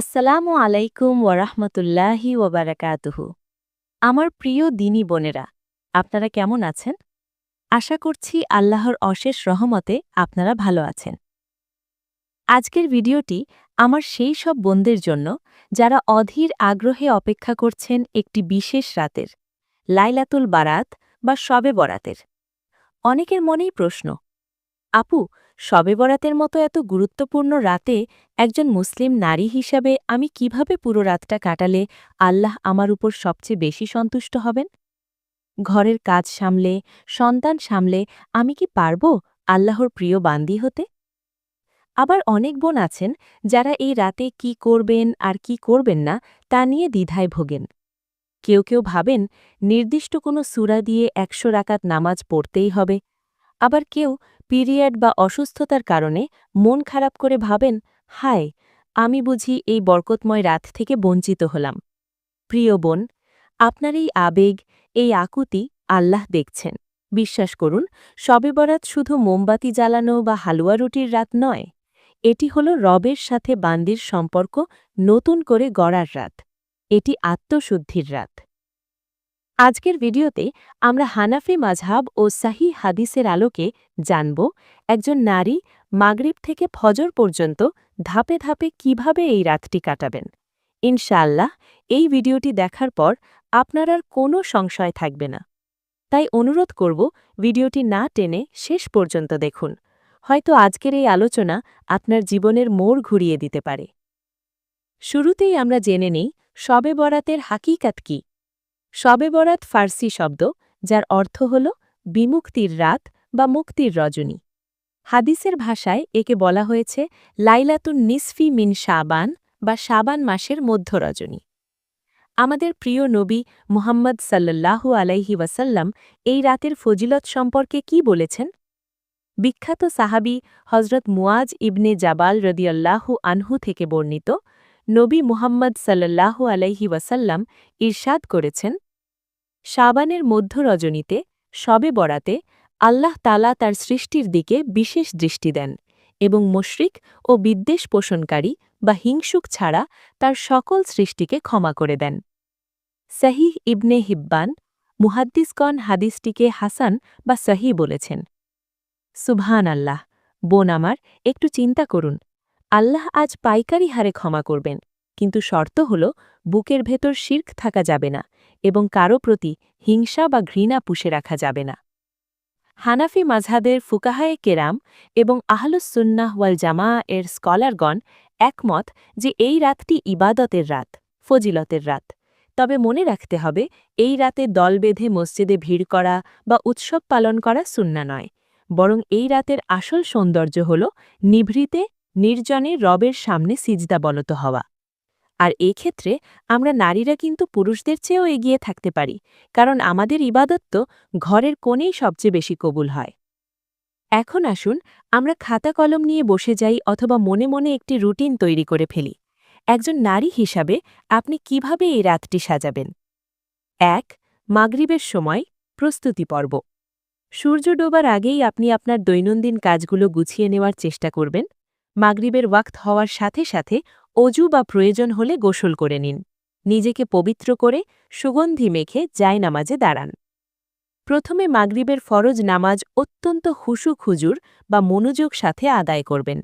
আসসালামু আলাইকুম ওয়ারাহমাতুল্লাহি ওয়াবারাকাতুহু। আমার প্রিয় দিনী বোনেরা, আপনারা কেমন আছেন? আশা করছি আল্লাহর অশেষ রহমতে আপনারা ভালো আছেন। আজকের ভিডিওটি আমার সেই সব বোনদের জন্য যারা অধীর আগ্রহে অপেক্ষা করছেন একটি বিশেষ রাতের, লাইলাতুল বারাত বা শবে বরাতের। অনেকের মনেই প্রশ্ন, আপু, শবে বরাতের মতো এত গুরুত্বপূর্ণ রাতে একজন মুসলিম নারী হিসাবে আমি কিভাবে পুরো রাতটা কাটালে আল্লাহ আমার উপর সবচেয়ে বেশি সন্তুষ্ট হবেন? ঘরের কাজ সামলে, সন্তান সামলে আমি কি পারব আল্লাহর প্রিয় বান্দি হতে? আবার অনেক বোন আছেন যারা এই রাতে কি করবেন আর কি করবেন না তা নিয়ে দ্বিধায় ভোগেন। কেউ কেউ ভাবেন নির্দিষ্ট কোনো সূরা দিয়ে ১০০ রাকাত নামাজ পড়তেই হবে। আবার কেউ পিরিয়ড বা অসুস্থতার কারণে মন খারাপ করে ভাবেন, হায়, আমি বুঝি এই বরকতময় রাত থেকে বঞ্চিত হলাম। প্রিয় বোন, আপনার এই আবেগ, এই আকুতি আল্লাহ দেখছেন। বিশ্বাস করুন, শবে বরাত শুধু মোমবাতি জ্বালানো বা হালুয়া রুটির রাত নয়। এটি হল রবের সাথে বান্দির সম্পর্ক নতুন করে গড়ার রাত। এটি আত্মশুদ্ধির রাত। আজকের ভিডিওতে আমরা হানাফি মাযহাব ও সহিহ হাদিসের আলোকে জানব একজন নারী মাগরিব থেকে ফজর পর্যন্ত ধাপে ধাপে কিভাবে এই রাতটি কাটাবেন। ইনশাআল্লাহ এই ভিডিওটি দেখার পর আপনার আর কোনো সংশয় থাকবে না। তাই অনুরোধ করব ভিডিওটি না টেনে শেষ পর্যন্ত দেখুন। হয়তো আজকের এই আলোচনা আপনার জীবনের মোড় ঘুরিয়ে দিতে পারে। শুরুতেই আমরা জেনে নেই শবে বরাতের হাকিকাত কি। শবে বরাত ফার্সি শব্দ, যার অর্থ হল বিমুক্তির রাত বা মুক্তির রজনী। হাদিসের ভাষায় একে বলা হয়েছে লাইলাতুন নিসফি মিন শাবান বা শাবান মাসের মধ্যরজনী। আমাদের প্রিয় নবী মুহাম্মদ সাল্লাল্লাহু আলাইহি ওয়াসাল্লাম এই রাতের ফজিলত সম্পর্কে কি বলেছেন? বিখ্যাত সাহাবী হজরত মুয়াজ ইবনে জাবাল রদিয়াল্লাহু আনহু থেকে বর্ণিত, নবী মুহাম্মদ সাল্লাল্লাহু আলাইহি ওয়াসাল্লাম ইরশাদ করেছেন, শাবানের মধ্য রজনীতে, শবে বরাতে আল্লাহ তাআলা তার সৃষ্টির দিকে বিশেষ দৃষ্টি দেন এবং মুশরিক ও বিদ্বেষ পোষণকারী বা হিংসুক ছাড়া তার সকল সৃষ্টিকে ক্ষমা করে দেন। সহিহ ইবনে হিব্বান, মুহাদ্দিসগণ হাদিসটিকে হাসান বা সহিহ বলেছেন। সুবহান আল্লাহ! বোন আমার, একটু চিন্তা করুন। আল্লাহ আজ পাইকারি হারে ক্ষমা করবেন, কিন্তু শর্ত হল বুকের ভেতর শিরক থাকা যাবে না এবং কারো প্রতি হিংসা বা ঘৃণা পুষে রাখা যাবে না। হানাফি মাযহাবের ফুকাহায়ে কেরাম এবং আহলুস সুন্নাহ ওয়াল জামাআহ এর স্কলারগণ একমত যে এই রাতটি ইবাদতের রাত, ফজিলতের রাত। তবে মনে রাখতে হবে, এই রাতে দল বেঁধে মসজিদে ভিড় করা বা উৎসব পালন করা সুন্নাহ নয়, বরং এই রাতের আসল সৌন্দর্য হল নিভৃতে নির্জনে রবের সামনে সিজদাবনত হওয়া। আর এক্ষেত্রে আমরা নারীরা কিন্তু পুরুষদের চেয়েও এগিয়ে থাকতে পারি, কারণ আমাদের ইবাদত তো ঘরের কোণেই সবচেয়ে বেশি কবুল হয়। এখন আসুন আমরা খাতা কলম নিয়ে বসে যাই অথবা মনে মনে একটি রুটিন তৈরি করে ফেলি। একজন নারী হিসাবে আপনি কিভাবে এই রাতটি সাজাবেন? ১. মাগরিবের সময় প্রস্তুতি পর্ব। সূর্য ডোবার আগেই আপনি আপনার দৈনন্দিন কাজগুলো গুছিয়ে নেওয়ার চেষ্টা করবেন। মাগরিবের ওয়াক্ত হওয়ার সাথে সাথে অজু বা প্রয়োজন হলে গোসল করে নিন। নিজেকে পবিত্র করে সুগন্ধি মেখে জায়নামাজে দাঁড়ান। প্রথমে মাগরিবের ফরজ নামাজ অত্যন্ত হুশু খুজুর বা মনোযোগ সাথে আদায় করবেন।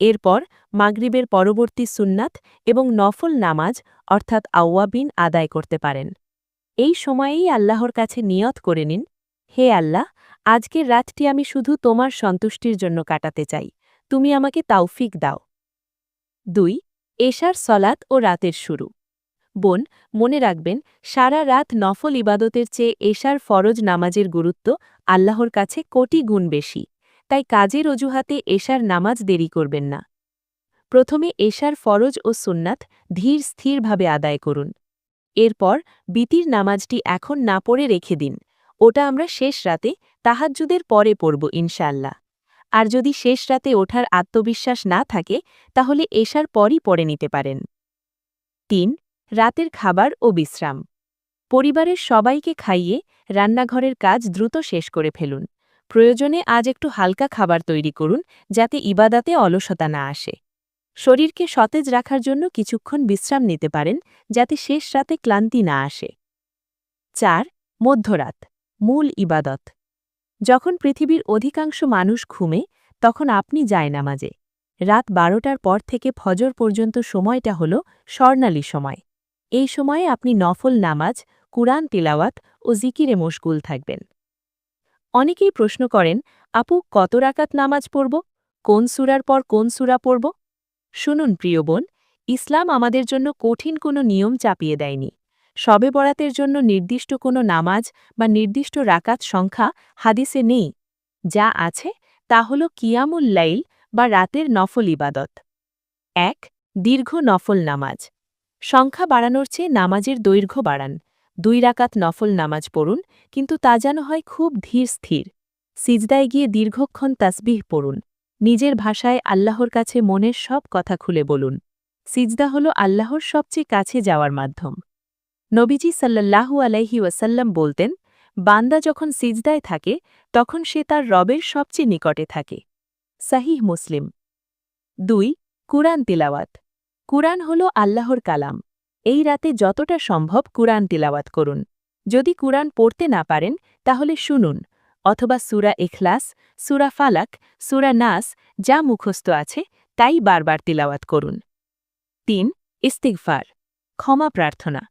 এরপর মাগরিবের পরবর্তী সুন্নাত এবং নফল নামাজ অর্থাৎ আওয়াবিন আদায় করতে পারেন। এই সময়েই আল্লাহর কাছে নিয়ত করে নিন, হে আল্লাহ, আজকের রাতটি আমি শুধু তোমার সন্তুষ্টির জন্য কাটাতে চাই, তুমি আমাকে তাওফিক দাও। ২. এশার সলাত ও রাতের শুরু। বোন, মনে রাখবেন, সারা রাত নফল ইবাদতের চেয়ে এশার ফরজ নামাজের গুরুত্ব আল্লাহর কাছে কোটি গুণ বেশি। তাই কাজের অজুহাতে এশার নামাজ দেরি করবেন না। প্রথমে এশার ফরজ ও সুন্নাত ধীর স্থিরভাবে আদায় করুন। এরপর বিতির নামাজটি এখন না পড়ে রেখে দিন, ওটা আমরা শেষ রাতে তাহাজ্জুদের পরে পড়ব ইনশাআল্লাহ। আর যদি শেষ রাতে ওঠার আত্মবিশ্বাস না থাকে, তাহলে এশার পরই পড়ে নিতে পারেন। ৩. রাতের খাবার ও বিশ্রাম। পরিবারের সবাইকে খাইয়ে রান্নাঘরের কাজ দ্রুত শেষ করে ফেলুন। প্রয়োজনে আজ একটু হালকা খাবার তৈরি করুন, যাতে ইবাদাতে অলসতা না আসে। শরীরকে সতেজ রাখার জন্য কিছুক্ষণ বিশ্রাম নিতে পারেন যাতে শেষ রাতে ক্লান্তি না আসে। ৪. মধ্যরাত, মূল ইবাদত। যখন পৃথিবীর অধিকাংশ মানুষ ঘুমে তখন আপনি জায়নামাজে। রাত ১২টার পর থেকে ফজর পর্যন্ত সময়টা হল স্বর্ণালী সময়। এই সময়ে আপনি নফল নামাজ, কুরআন তিলাওয়াত ও জিকিরে মশগুল থাকবেন। অনেকেই প্রশ্ন করেন, আপু কত রাকাত নামাজ পড়ব, কোন সূরার পর কোন সূরা পড়ব? শুনুন প্রিয় বোন, ইসলাম আমাদের জন্য কঠিন কোনো নিয়ম চাপিয়ে দেয়নি। শবে বরাতের জন্য নির্দিষ্ট কোনো নামাজ বা নির্দিষ্ট রাকাত সংখ্যা হাদিসে নেই। যা আছে তা হল কিয়ামুল লাইল বা রাতের নফল ইবাদত। ১. দীর্ঘ নফল নামাজ। সংখ্যা বাড়ানোর চেয়ে নামাজের দৈর্ঘ্য বাড়ান। ২ রাকাত নফল নামাজ পড়ুন, কিন্তু তা যেন হয় খুব ধীর স্থির। সিজদায় গিয়ে দীর্ঘক্ষণ তাসবিহ পড়ুন। নিজের ভাষায় আল্লাহর কাছে মনের সব কথা খুলে বলুন। সিজদা হল আল্লাহর সবচেয়ে কাছে যাওয়ার মাধ্যম। নবীজি সাল্লাল্লাহু আলাইহি ওয়াসাল্লাম বলতেন, বান্দা যখন সিজদায় থাকে তখন সে তার রবের সবচেয়ে নিকটে থাকে। সাহিহ মুসলিম। ২. কুরআন তিলাওয়াত। কুরআন হল আল্লাহর কালাম। এই রাতে যতটা সম্ভব কুরআন তিলাওয়াত করুন। যদি কুরআন পড়তে না পারেন তাহলে শুনুন, অথবা সূরা ইখলাস, সূরা ফালাক, সূরা নাস যা মুখস্থ আছে তাই বারবার তিলাওয়াত করুন। ৩. ইস্তিগফার, ক্ষমা প্রার্থনা।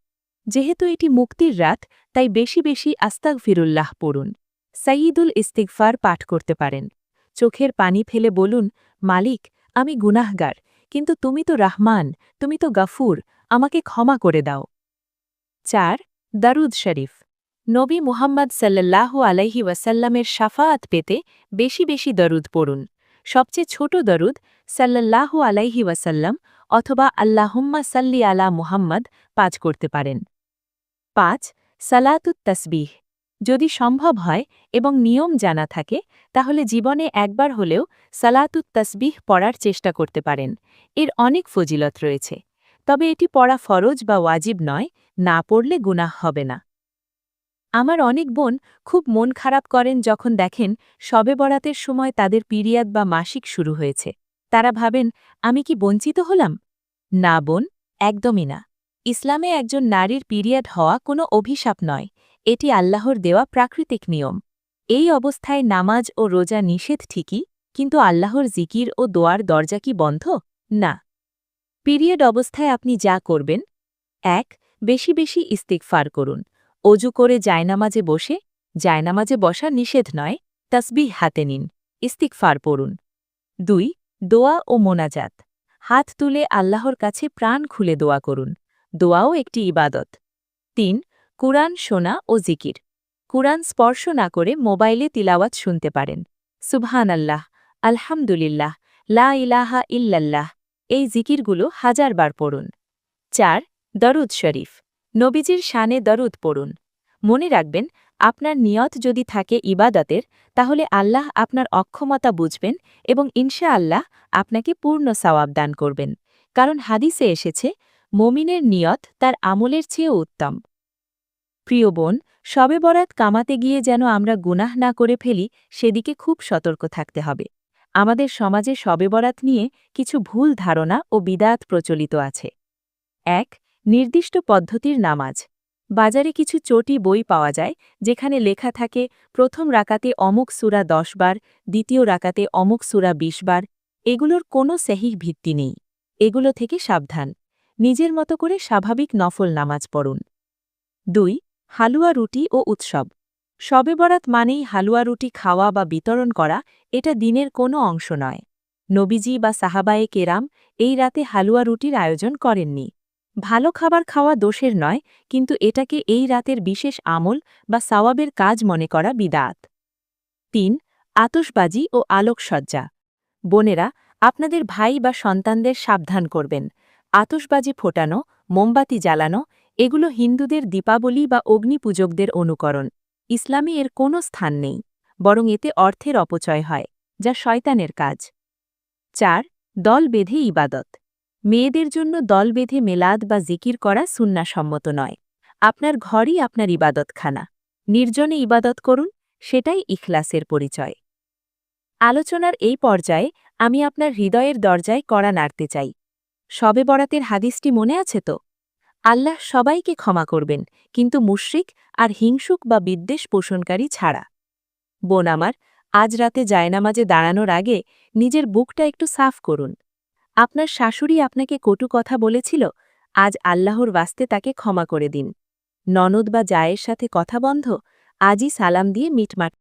যেহেতু এটি মুক্তির রাত তাই বেশি বেশি আস্তাগফিরুল্লাহ পড়ুন। সাইয়্যিদুল ইস্তিগফার পাঠ করতে পারেন। চোখের পানি ফেলে বলুন, মালিক, আমি গুনাহগার, কিন্তু তুমি তো রাহমান, তুমি তো গাফুর, আমাকে ক্ষমা করে দাও। ৪. দারুদ শরীফ। নবী মুহাম্মদ সাল্লাল্লাহু আলাইহি ওয়াসাল্লামের শাফাআত পেতে বেশি বেশি দরুদ পড়ুন। সবচেয়ে ছোট দরুদ সাল্লাল্লাহু আলাইহি ওয়াসাল্লাম অথবা আল্লাহুম্মা সাল্লি আলা মুহাম্মদ পাঠ করতে পারেন। ৫. সালাতুত তাসবিহ। যদি সম্ভব হয় এবং নিয়ম জানা থাকে তাহলে জীবনে একবার হলেও সালাতুত তাসবিহ পড়ার চেষ্টা করতে পারেন। এর অনেক ফজিলত রয়েছে, তবে এটি পড়া ফরজ বা ওয়াজিব নয়, না পড়লে গুনাহ হবে না। আমার অনেক বোন খুব মন খারাপ করেন যখন দেখেন শবে বরাতের সময় তাদের পিরিয়ড বা মাসিক শুরু হয়েছে। তারা ভাবেন, আমি কি বঞ্চিত হলাম? না বোন, একদমই না। ইসলামে একজন নারীর পিরিয়ড হওয়া কোনো অভিশাপ নয়, এটি আল্লাহর দেওয়া প্রাকৃতিক নিয়ম। এই অবস্থায় নামাজ ও রোজা নিষেধ ঠিকই, কিন্তু আল্লাহর জিকির ও দোয়ার দরজা কি বন্ধ? না। পিরিয়ড অবস্থায় আপনি যা করবেন: ১. বেশি বেশি ইস্তিগফার করুন। অজু করে জায়নামাজে বসা নিষেধ নয়, তাসবিহ হাতে নিন, ইস্তিগফার পড়ুন। ২. দোয়া ও মোনাজাত। হাত তুলে আল্লাহর কাছে প্রাণ খুলে দোয়া করুন। দোয়াও একটি ইবাদত। ৩. কুরআন শোনা ও জিকির। কুরআন স্পর্শ না করে মোবাইলে তিলাওয়াত শুনতে পারেন। সুবহানাল্লাহ, আলহামদুলিল্লাহ, লা ইলাহা ইল্লাল্লাহ এই জিকিরগুলো ১০০০ বার পড়ুন। ৪. দরুদ শরীফ। নবীজির শানে দরুদ পড়ুন। মনে রাখবেন, আপনার নিয়ত যদি থাকে ইবাদতের, তাহলে আল্লাহ আপনার অক্ষমতা বুঝবেন এবং ইনশাআল্লাহ আপনাকে পূর্ণ সওয়াব দান করবেন। কারণ হাদিসে এসেছে, মুমিনের নিয়ত তার আমলের চেয়েও উত্তম। প্রিয় বোন, শবে বরাত কামাতে গিয়ে যেন আমরা গুনাহ না করে ফেলি সেদিকে খুব সতর্ক থাকতে হবে। আমাদের সমাজে শবে বরাত নিয়ে কিছু ভুল ধারণা ও বিদাত প্রচলিত আছে। ১. নির্দিষ্ট পদ্ধতির নামাজ। বাজারে কিছু চটি বই পাওয়া যায় যেখানে লেখা থাকে প্রথম রাকাতে অমুক সূরা ১০ বার, দ্বিতীয় রাকাতে অমুক সূরা ২০ বার। এগুলোর কোনো সহিহ ভিত্তি নেই। এগুলো থেকে সাবধান। নিজের মতো করে স্বাভাবিক নফল নামাজ পড়ুন। ২. হালুয়া রুটি ও উৎসব। শবে বরাত মানেই হালুয়া রুটি খাওয়া বা বিতরণ করা, এটা দিনের কোনো অংশ নয়। নবীজি বা সাহাবায়ে কেরাম এই রাতে হালুয়া রুটির আয়োজন করেননি। ভালো খাবার খাওয়া দোষের নয়, কিন্তু এটাকে এই রাতের বিশেষ আমল বা সাওয়াবের কাজ মনে করা বিদআত। ৩. আতশবাজি ও আলোকসজ্জা। বোনেরা, আপনাদের ভাই বা সন্তানদের সাবধান করবেন। আতশবাজি ফোটানো, মোমবাতি জ্বালানো এগুলো হিন্দুদের দীপাবলি বা অগ্নিপূজকদের অনুকরণ। ইসলামে এর কোনো স্থান নেই, বরং এতে অর্থের অপচয় হয়, যা শয়তানের কাজ। ৪. দল বেঁধে ইবাদত। মেয়েদের জন্য দল বেঁধে মেলাদ বা জিকির করা সুন্নাহসম্মত নয়। আপনার ঘরই আপনার ইবাদতখানা। নির্জনে ইবাদত করুন, সেটাই ইখলাসের পরিচয়। আলোচনার এই পর্যায়ে আমি আপনার হৃদয়ের দরজায় কড়া নাড়তে চাই। শবে বরাতের হাদিসটি মনে আছে তো? আল্লাহ সবাইকে ক্ষমা করবেন, কিন্তু মুশরিক আর হিংসুক বা বিদ্বেষ পোষণকারী ছাড়া। বোন আমার, আজ রাতে জায়নামাজে দাঁড়ানোর আগে নিজের বুকটা একটু সাফ করুন। আপনার শাশুড়ি আপনাকে কটু কথা বলেছিল, আজ আল্লাহর ওয়াস্তে তাকে ক্ষমা করে দিন। ননদ বা জায়ের সাথে কথা বন্ধ, আজই সালাম দিয়ে মিটমাট